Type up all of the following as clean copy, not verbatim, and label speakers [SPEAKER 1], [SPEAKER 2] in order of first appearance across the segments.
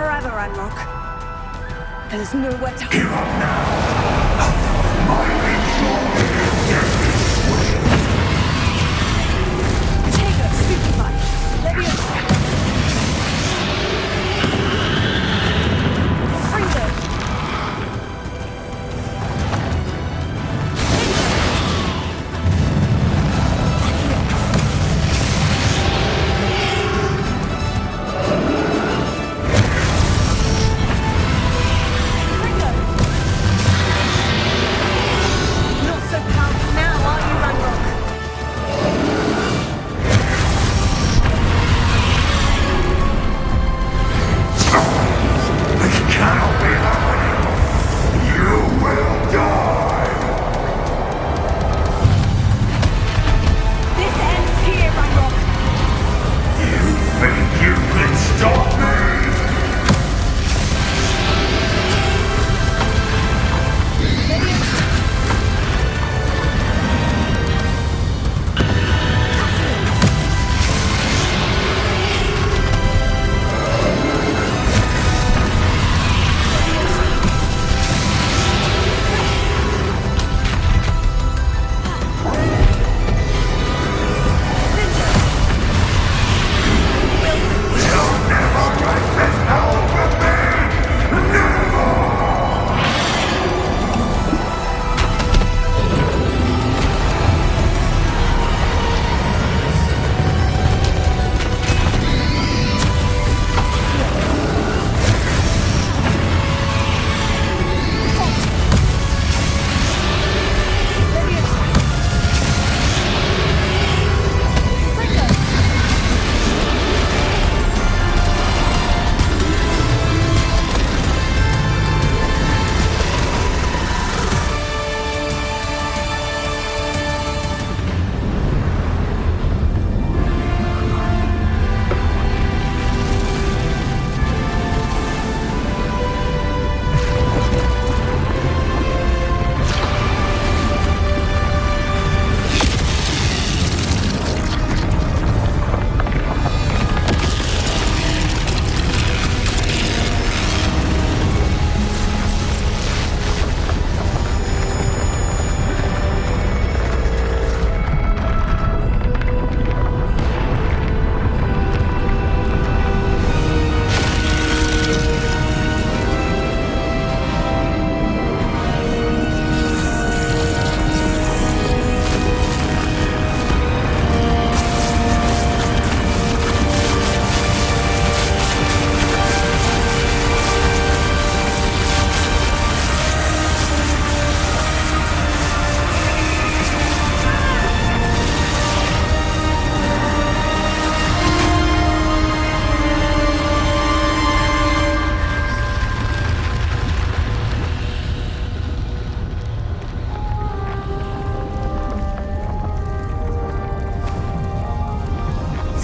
[SPEAKER 1] forever, Ranrock. There's nowhere to
[SPEAKER 2] Give up now! My
[SPEAKER 1] take her, stupefy. Leviosa. Freedom.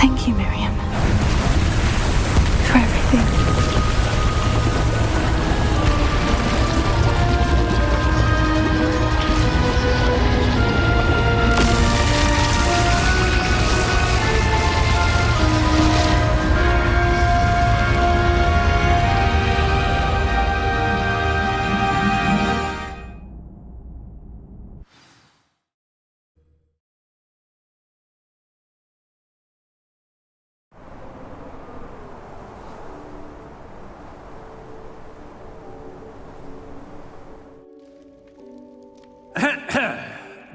[SPEAKER 3] Thank you, Miriam, for everything.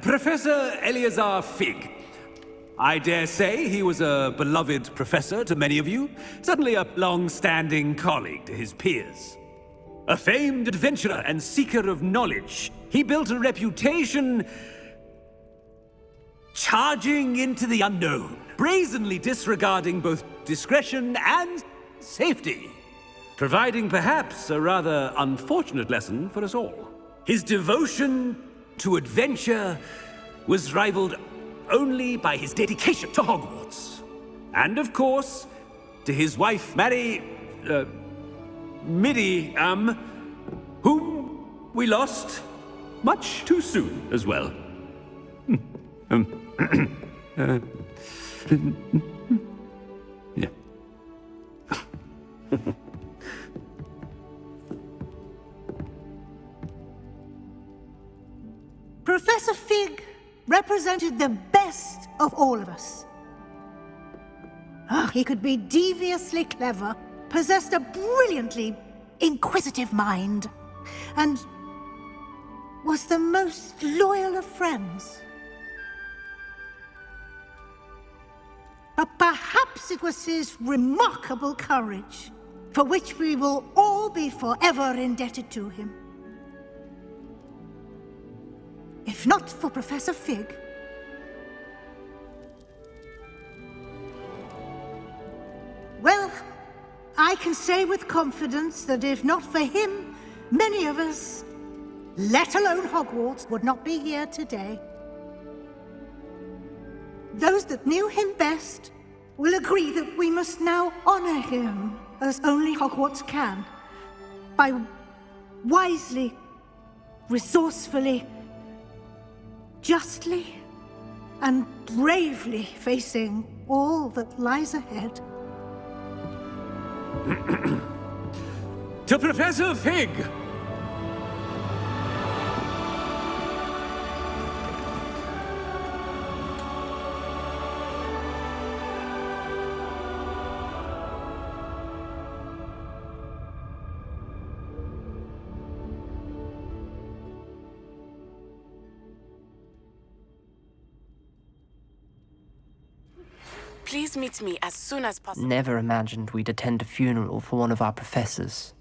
[SPEAKER 4] Professor Eleazar Fig. I dare say he was a beloved professor to many of you, certainly a long-standing colleague to his peers. A famed adventurer and seeker of knowledge, he built a reputation charging into the unknown, brazenly disregarding both discretion and safety, providing perhaps a rather unfortunate lesson for us all. His devotion to adventure was rivaled only by his dedication to Hogwarts. And of course, to his wife, Midi, whom we lost much too soon as well. Yeah.
[SPEAKER 5] represented the best of all of us. He could be deviously clever, possessed a brilliantly inquisitive mind, and was the most loyal of friends. But perhaps it was his remarkable courage, for which we will all be forever indebted to him. If not for Professor Fig, well, I can say with confidence that if not for him, many of us, let alone Hogwarts, would not be here today. Those that knew him best will agree that we must now honor him as only Hogwarts can, by wisely, resourcefully, justly, and bravely facing all that lies ahead.
[SPEAKER 4] To Professor Fig!
[SPEAKER 6] Please meet me as soon as possible.
[SPEAKER 7] Never imagined we'd attend a funeral for one of our professors.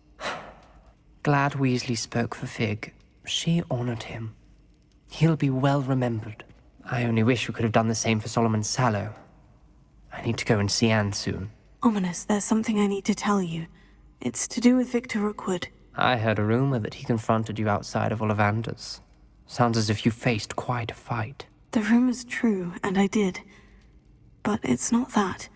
[SPEAKER 7] Glad Weasley spoke for Fig. She honored him. He'll be well remembered. I only wish we could have done the same for Solomon Sallow. I need to go and see Anne soon.
[SPEAKER 3] Ominous, there's something I need to tell you. It's to do with Victor Rookwood.
[SPEAKER 7] I heard a rumor that he confronted you outside of Ollivander's. Sounds as if you faced quite a fight.
[SPEAKER 3] The rumor's true, and I did. But it's not that.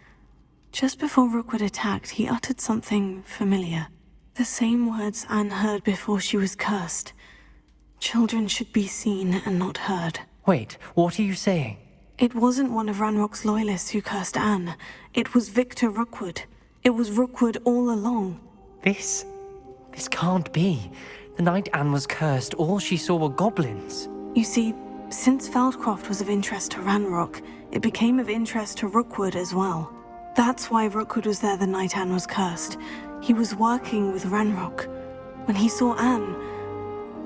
[SPEAKER 3] Just before Rookwood attacked, he uttered something familiar. The same words Anne heard before she was cursed. Children should be seen and not heard.
[SPEAKER 7] Wait, what are you saying?
[SPEAKER 3] It wasn't one of Ranrock's loyalists who cursed Anne. It was Victor Rookwood. It was Rookwood all along.
[SPEAKER 7] This can't be. The night Anne was cursed, all she saw were goblins.
[SPEAKER 3] You see, since Feldcroft was of interest to Ranrock, it became of interest to Rookwood as well. That's why Rookwood was there the night Anne was cursed. He was working with Ranrock. When he saw Anne,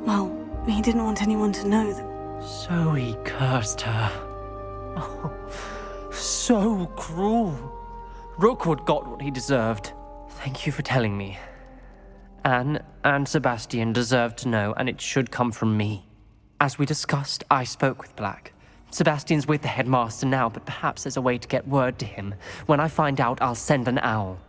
[SPEAKER 3] well, he didn't want anyone to know that.
[SPEAKER 7] So he cursed her. Oh, so cruel. Rookwood got what he deserved. Thank you for telling me. Anne and Sebastian deserve to know, and it should come from me. As we discussed, I spoke with Black. Sebastian's with the headmaster now, but perhaps there's a way to get word to him. When I find out, I'll send an owl.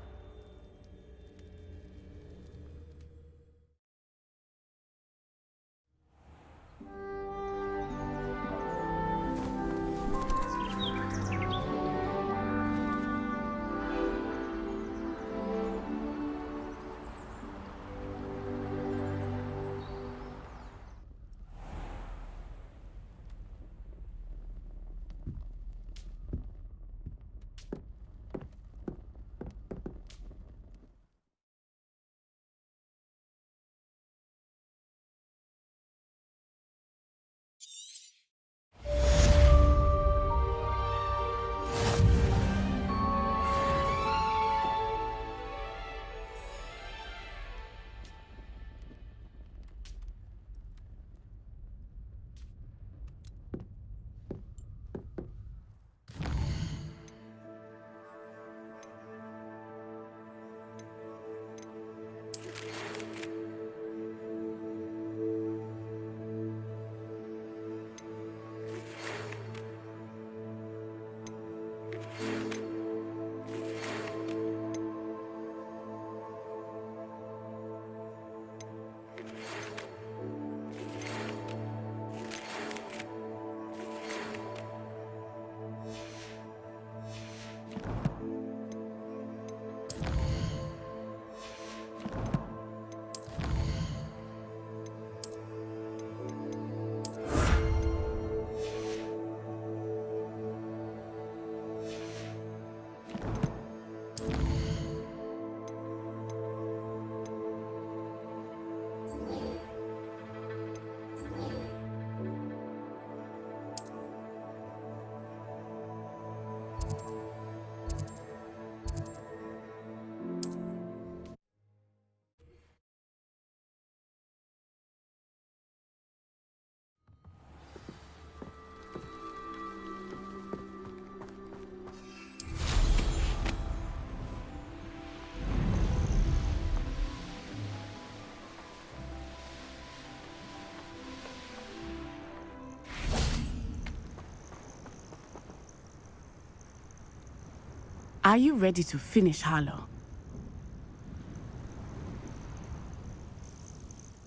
[SPEAKER 6] Are you ready to finish Harlow?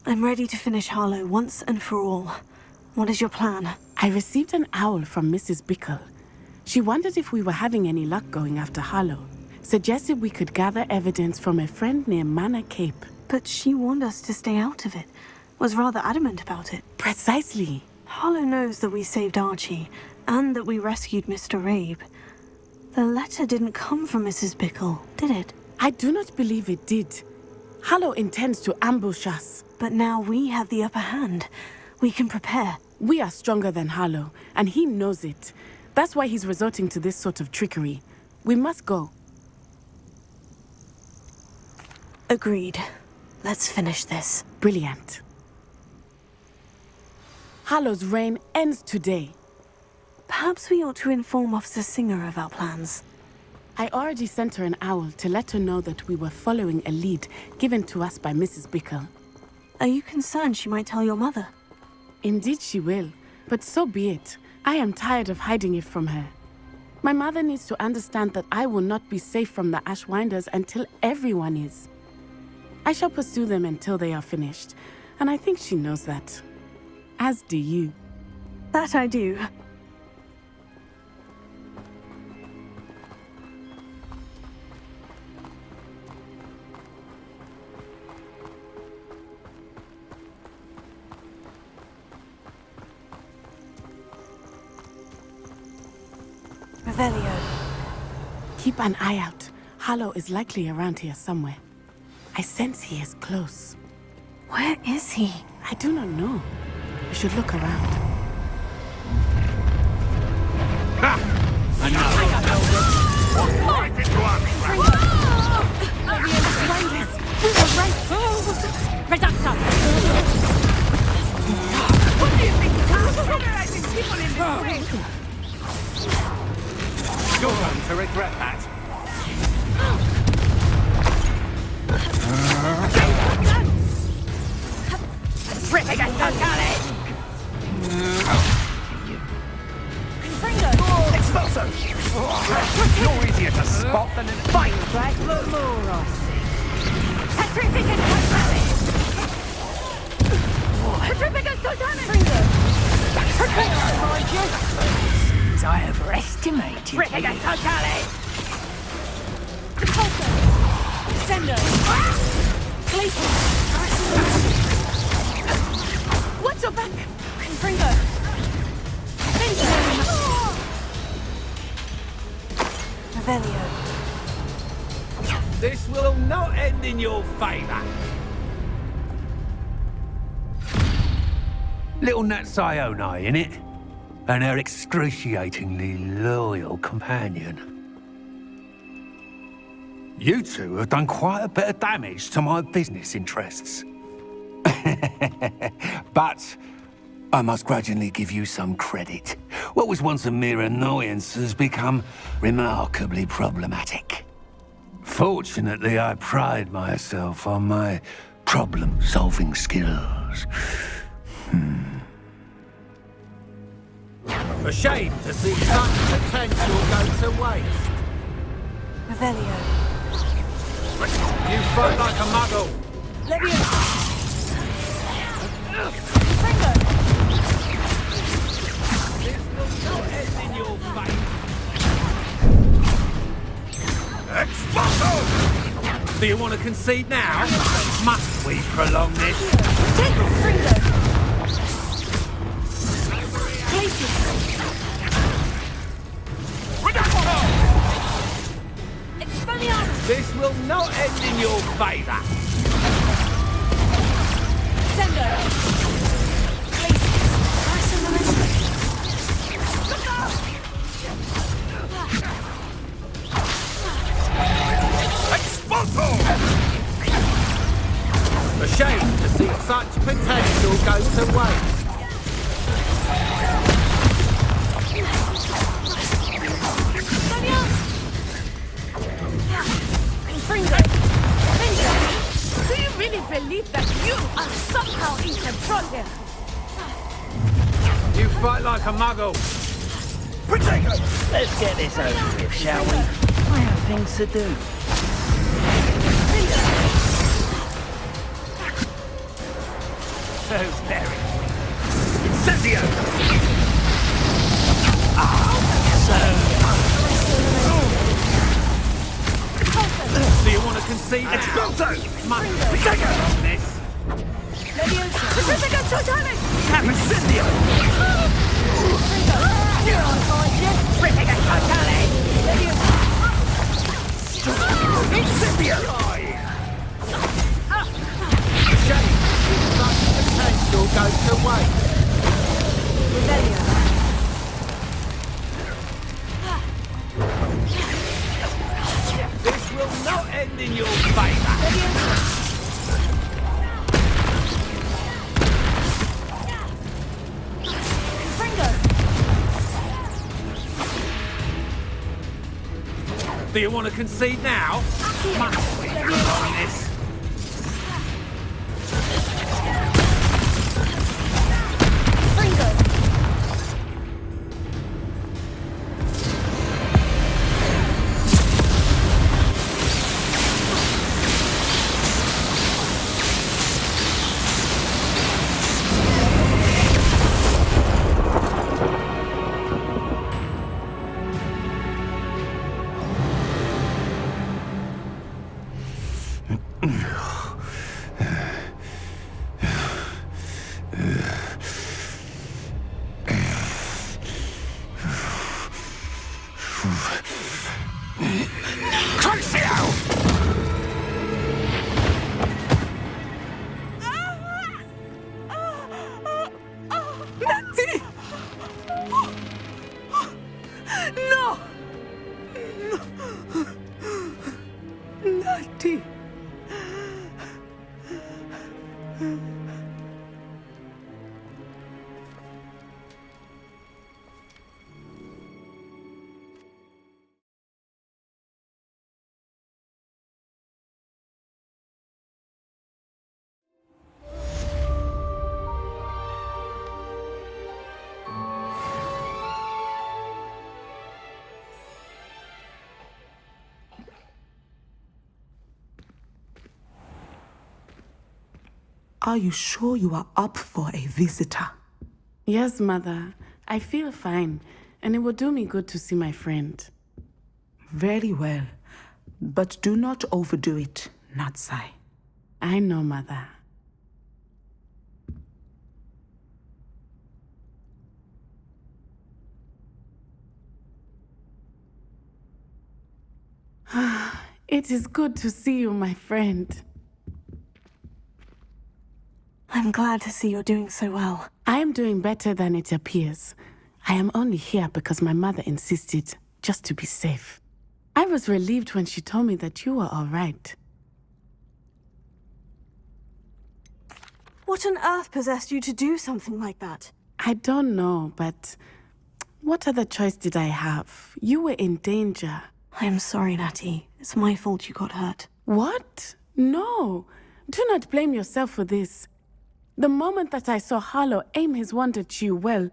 [SPEAKER 3] I'm ready to finish Harlow once and for all. What is your plan?
[SPEAKER 6] I received an owl from Mrs. Bickle. She wondered if we were having any luck going after Harlow. Suggested we could gather evidence from a friend near Manor Cape.
[SPEAKER 3] But she warned us to stay out of it. Was rather adamant about it.
[SPEAKER 6] Precisely.
[SPEAKER 3] Harlow knows that we saved Archie, and that we rescued Mr. Abe. The letter didn't come from Mrs. Bickle, did it?
[SPEAKER 6] I do not believe it did. Harlow intends to ambush us.
[SPEAKER 3] But now we have the upper hand. We can prepare.
[SPEAKER 6] We are stronger than Harlow, and he knows it. That's why he's resorting to this sort of trickery. We must go.
[SPEAKER 3] Agreed. Let's finish this.
[SPEAKER 6] Brilliant. Harlow's reign ends today.
[SPEAKER 3] Perhaps we ought to inform Officer Singer of our plans.
[SPEAKER 6] I already sent her an owl to let her know that we were following a lead given to us by Mrs. Bickle.
[SPEAKER 3] Are you concerned she might tell your mother?
[SPEAKER 6] Indeed she will, but so be it. I am tired of hiding it from her. My mother needs to understand that I will not be safe from the Ashwinders until everyone is. I shall pursue them until they are finished, and I think she knows that. As do you.
[SPEAKER 3] That I do. Revelio.
[SPEAKER 6] Keep an eye out. Harlow is likely around here somewhere. I sense he is close.
[SPEAKER 3] Where is he?
[SPEAKER 6] I do not know. We should look around.
[SPEAKER 2] Ha! What's right into our
[SPEAKER 6] We were right.
[SPEAKER 1] Reductor! What do you think? Terrorizing people in this way?
[SPEAKER 4] You're going to regret that.
[SPEAKER 1] Rip against the galley!
[SPEAKER 2] Expulso! You're easier to spot than an
[SPEAKER 1] Fight back the more, I see. Petrificus totalis! Petrificus totalis! I overestimated you. Rip against totalis! Sendo! Glacier! Watch your back! Confringo!
[SPEAKER 3] Revelio.
[SPEAKER 4] This will not end in your favor.
[SPEAKER 2] little Natsione, innit? And her excruciatingly loyal companion. You two have done quite a bit of damage to my business interests. But I must grudgingly give you some credit. What was once a mere annoyance has become remarkably problematic. Fortunately, I pride myself on my problem-solving skills.
[SPEAKER 4] A shame to see such potential go to waste.
[SPEAKER 3] Revelio.
[SPEAKER 4] You fight like a muggle. This will not end in your fate.
[SPEAKER 2] Expulso!
[SPEAKER 4] Do you want to concede now? Must we prolong this?
[SPEAKER 1] Take it, Fringo! Places! Expelliarmus!
[SPEAKER 4] This will not end in your favor.
[SPEAKER 1] Sendo!
[SPEAKER 2] Expulso!
[SPEAKER 4] A shame to see such potential go to waste.
[SPEAKER 1] Fringo! Do you really believe that you are somehow in control here?
[SPEAKER 4] You fight like a muggle.
[SPEAKER 2] Protego!
[SPEAKER 8] Let's get this over with, shall we? I have things to do.
[SPEAKER 4] So very. Incendio! Do you want to concede? Expulso! My Protego! Miss!
[SPEAKER 1] Protego totale!
[SPEAKER 4] Incendio!
[SPEAKER 1] Protego totale!
[SPEAKER 4] Incendio!
[SPEAKER 8] Shame. But the potential goes to waste.
[SPEAKER 4] This will not end in your favor! Do you want to concede now? Must we on this?
[SPEAKER 9] Are you sure you are up for a visitor?
[SPEAKER 6] Yes, Mother. I feel fine, and it will do me good to see my friend.
[SPEAKER 9] Very well. But do not overdo it, Natsai.
[SPEAKER 6] I know, Mother. It is good to see you, my friend.
[SPEAKER 3] I'm glad to see you're doing so well.
[SPEAKER 6] I am doing better than it appears. I am only here because my mother insisted, just to be safe. I was relieved when she told me that you were all right.
[SPEAKER 3] What on earth possessed you to do something like that?
[SPEAKER 6] I don't know, but what other choice did I have? You were in danger.
[SPEAKER 3] I am sorry, Natty. It's my fault you got hurt.
[SPEAKER 6] What? No. Do not blame yourself for this. The moment that I saw Harlow aim his wand at you, well...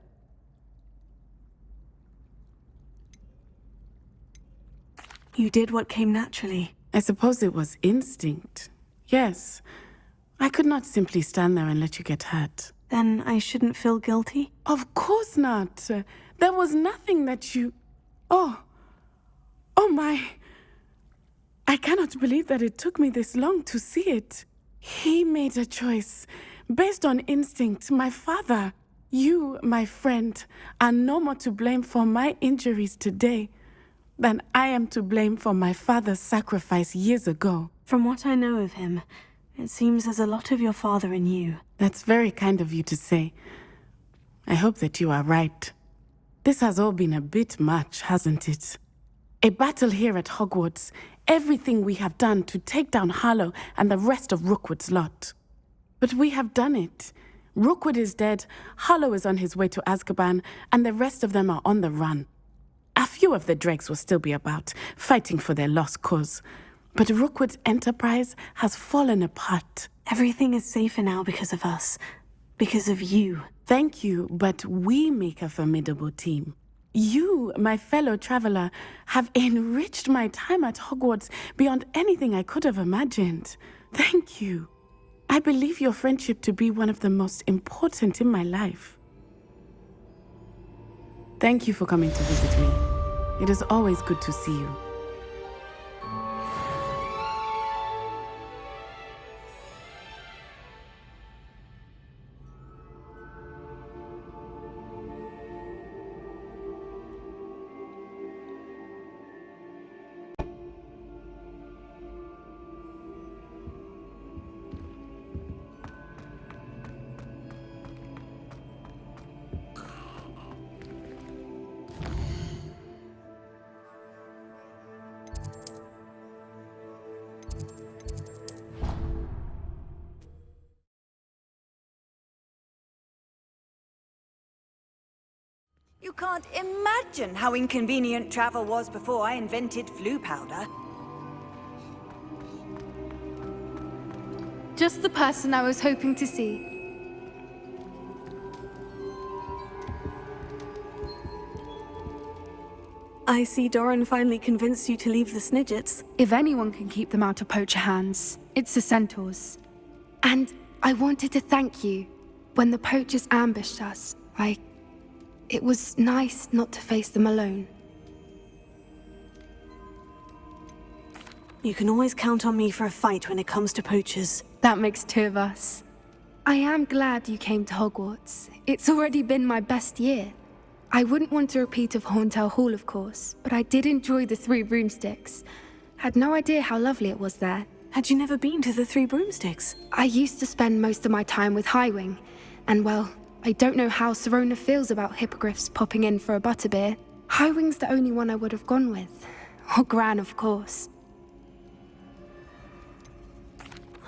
[SPEAKER 3] You did what came naturally.
[SPEAKER 6] I suppose it was instinct. Yes. I could not simply stand there and let you get hurt.
[SPEAKER 3] Then I shouldn't feel guilty?
[SPEAKER 6] Of course not. There was nothing that you... Oh my... I cannot believe that it took me this long to see it. He made a choice. Based on instinct, my father, you, my friend, are no more to blame for my injuries today than I am to blame for my father's sacrifice years ago.
[SPEAKER 3] From what I know of him, it seems there's a lot of your father in you.
[SPEAKER 6] That's very kind of you to say. I hope that you are right. This has all been a bit much, hasn't it? A battle here at Hogwarts, everything we have done to take down Harlow and the rest of Rookwood's lot. But we have done it. Rookwood is dead, Harlow is on his way to Azkaban, and the rest of them are on the run. A few of the dregs will still be about, fighting for their lost cause. But Rookwood's enterprise has fallen apart.
[SPEAKER 3] Everything is safer now because of us. Because of you.
[SPEAKER 6] Thank you, but we make a formidable team. You, my fellow traveler, have enriched my time at Hogwarts beyond anything I could have imagined. Thank you. I believe your friendship to be one of the most important in my life. Thank you for coming to visit me. It is always good to see you.
[SPEAKER 10] You can't imagine how inconvenient travel was before I invented flu powder.
[SPEAKER 11] Just the person I was hoping to see.
[SPEAKER 3] I see Doran finally convinced you to leave the Snidgets.
[SPEAKER 11] If anyone can keep them out of poacher hands, it's the centaurs. And I wanted to thank you. When the poachers ambushed us, it was nice not to face them alone.
[SPEAKER 3] You can always count on me for a fight when it comes to poachers.
[SPEAKER 11] That makes two of us. I am glad you came to Hogwarts. It's already been my best year. I wouldn't want a repeat of Horntail Hall, of course, but I did enjoy the Three Broomsticks. Had no idea how lovely it was there.
[SPEAKER 3] Had you never been to the Three Broomsticks?
[SPEAKER 11] I used to spend most of my time with Highwing, and well, I don't know how Serona feels about hippogriffs popping in for a butterbeer. Highwing's the only one I would have gone with. Or Gran, of course.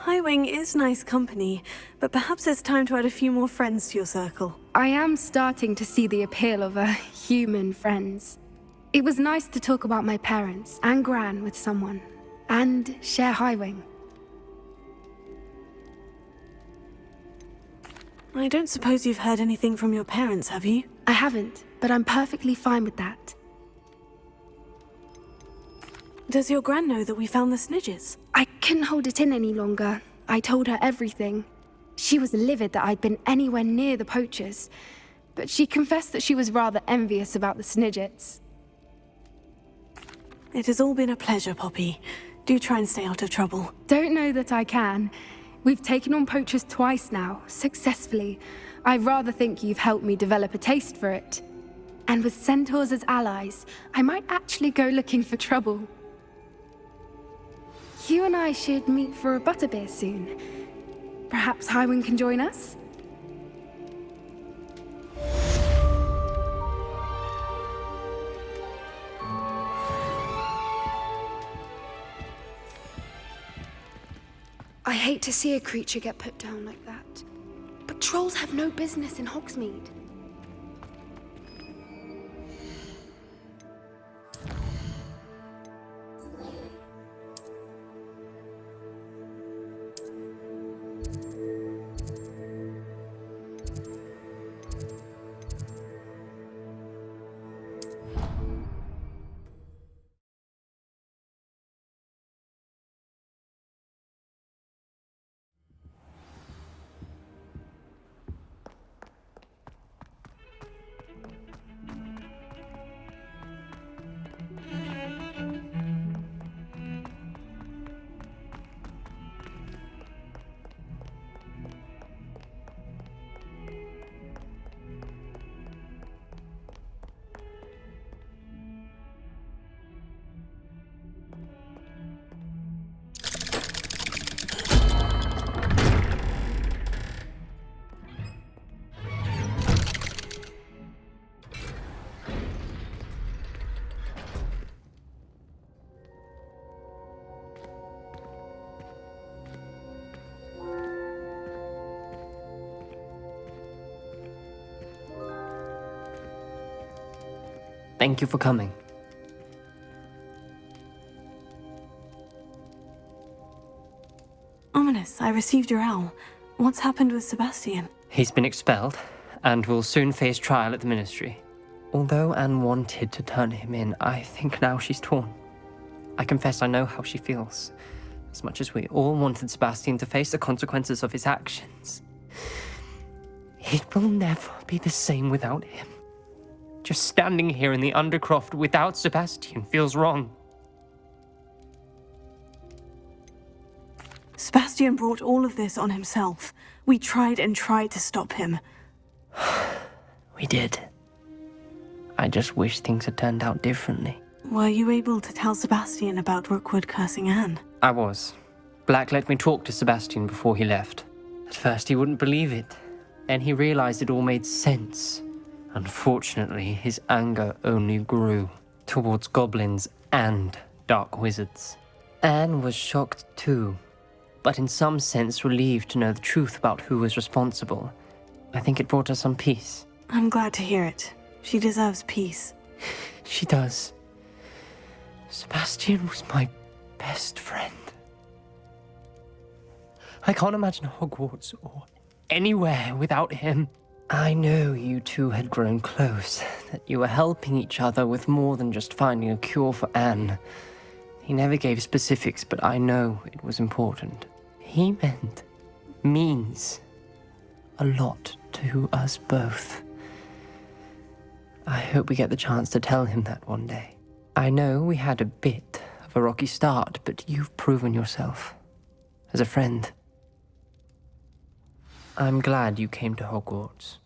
[SPEAKER 3] Highwing is nice company, but perhaps it's time to add a few more friends to your circle.
[SPEAKER 11] I am starting to see the appeal of human friends. It was nice to talk about my parents and Gran with someone, and share Highwing.
[SPEAKER 3] I don't suppose you've heard anything from your parents, have you?
[SPEAKER 11] I haven't, but I'm perfectly fine with that.
[SPEAKER 3] Does your Gran know that we found the Snidgets?
[SPEAKER 11] I couldn't hold it in any longer. I told her everything. She was livid that I'd been anywhere near the poachers, but she confessed that she was rather envious about the Snidgets.
[SPEAKER 3] It has all been a pleasure, Poppy. Do try and stay out of trouble.
[SPEAKER 11] Don't know that I can. We've taken on poachers twice now, successfully. I rather think you've helped me develop a taste for it. And with centaurs as allies, I might actually go looking for trouble. You and I should meet for a butterbeer soon. Perhaps Highwing can join us? I hate to see a creature get put down like that. But trolls have no business in Hogsmeade.
[SPEAKER 7] Thank you for coming.
[SPEAKER 3] Ominous, I received your owl. What's happened with Sebastian?
[SPEAKER 7] He's been expelled, and will soon face trial at the Ministry. Although Anne wanted to turn him in, I think now she's torn. I confess I know how she feels. As much as we all wanted Sebastian to face the consequences of his actions. It will never be the same without him. Just standing here in the Undercroft without Sebastian feels wrong.
[SPEAKER 3] Sebastian brought all of this on himself. We tried and tried to stop him.
[SPEAKER 7] We did. I just wish things had turned out differently.
[SPEAKER 3] Were you able to tell Sebastian about Rookwood cursing Anne?
[SPEAKER 7] I was. Black let me talk to Sebastian before he left. At first he wouldn't believe it. Then he realized it all made sense. Unfortunately, his anger only grew towards goblins and dark wizards. Anne was shocked too, but in some sense relieved to know the truth about who was responsible. I think it brought her some peace.
[SPEAKER 3] I'm glad to hear it. She deserves peace.
[SPEAKER 7] She does. Sebastian was my best friend. I can't imagine Hogwarts or anywhere without him. I know you two had grown close, that you were helping each other with more than just finding a cure for Anne. He never gave specifics, but I know it was important. He means a lot to us both. I hope we get the chance to tell him that one day. I know we had a bit of a rocky start, but you've proven yourself as a friend. I'm glad you came to Hogwarts.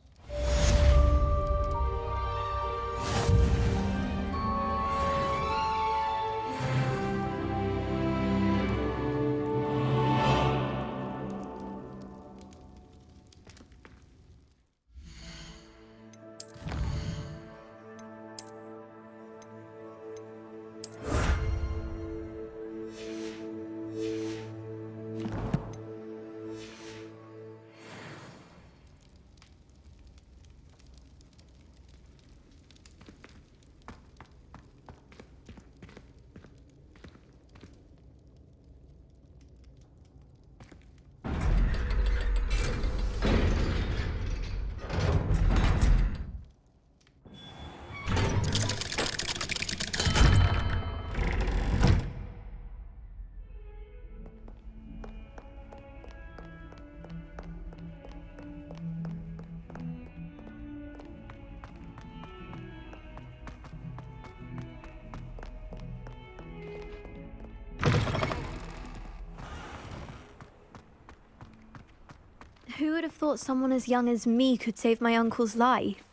[SPEAKER 12] Who would have thought someone as young as me could save my uncle's life?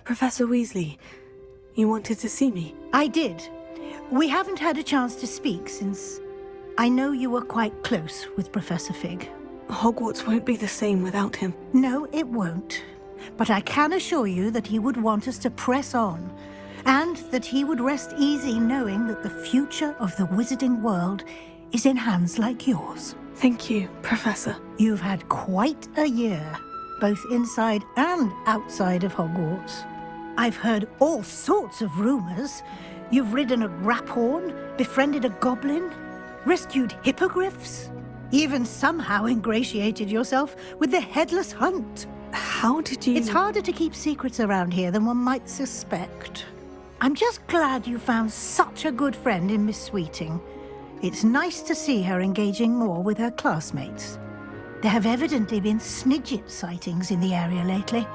[SPEAKER 3] Professor Weasley, you wanted to see me?
[SPEAKER 5] I did. We haven't had a chance to speak since I know you were quite close with Professor Fig.
[SPEAKER 3] Hogwarts won't be the same without him.
[SPEAKER 5] No, it won't. But I can assure you that he would want us to press on, and that he would rest easy knowing that the future of the wizarding world is in hands like yours.
[SPEAKER 3] Thank you, Professor.
[SPEAKER 5] You've had quite a year, both inside and outside of Hogwarts. I've heard all sorts of rumors. You've ridden a graphorn, befriended a goblin, rescued hippogriffs, even somehow ingratiated yourself with the Headless Hunt.
[SPEAKER 3] How did you...
[SPEAKER 5] It's harder to keep secrets around here than one might suspect. I'm just glad you found such a good friend in Miss Sweeting. It's nice to see her engaging more with her classmates. There have evidently been Snidget sightings in the area lately.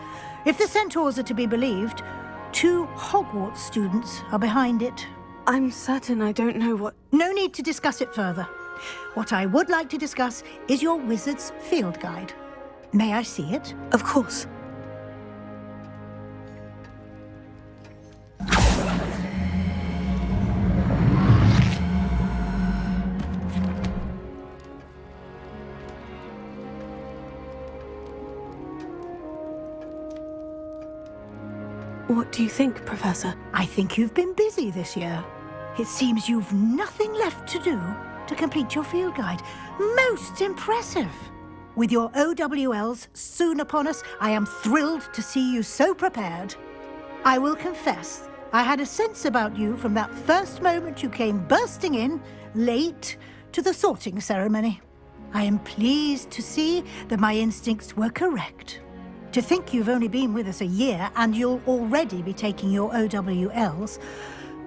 [SPEAKER 5] If the centaurs are to be believed, 2 Hogwarts students are behind it.
[SPEAKER 3] I'm certain I don't know what...
[SPEAKER 5] No need to discuss it further. What I would like to discuss is your wizard's field guide. May I see it?
[SPEAKER 3] Of course. What do you think, Professor?
[SPEAKER 5] I think you've been busy this year. It seems you've nothing left to do to complete your field guide. Most impressive. With your OWLs soon upon us, I am thrilled to see you so prepared. I will confess, I had a sense about you from that first moment you came bursting in, late, to the sorting ceremony. I am pleased to see that my instincts were correct. To think you've only been with us a year and you'll already be taking your OWLs,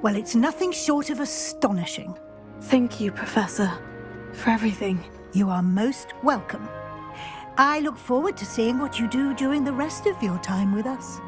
[SPEAKER 5] well, it's nothing short of astonishing.
[SPEAKER 3] Thank you, Professor, for everything.
[SPEAKER 5] You are most welcome. I look forward to seeing what you do during the rest of your time with us.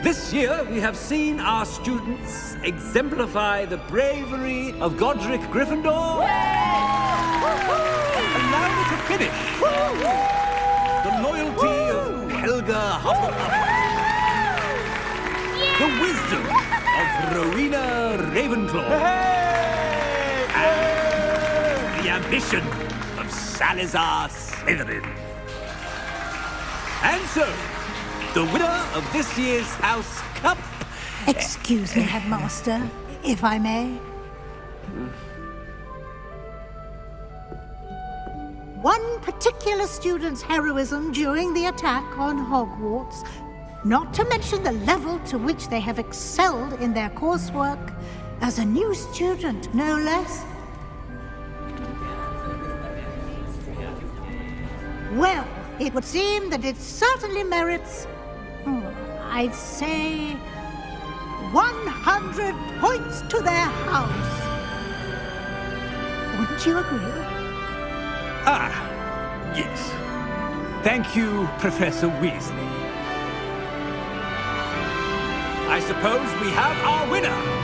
[SPEAKER 4] This year, we have seen our students exemplify the bravery of Godric Gryffindor. Allow me to finish. The loyalty of Helga Hufflepuff. The wisdom of Rowena Ravenclaw. And the ambition of Salazar Slytherin. And so, the winner of this year's House Cup...
[SPEAKER 5] Excuse me, Headmaster, if I may. One particular student's heroism during the attack on Hogwarts, not to mention the level to which they have excelled in their coursework, as a new student, no less. Well, it would seem that it certainly merits... I'd say 100 points to their house. Don't you agree?
[SPEAKER 4] Ah, yes. Thank you, Professor Weasley. I suppose we have our winner.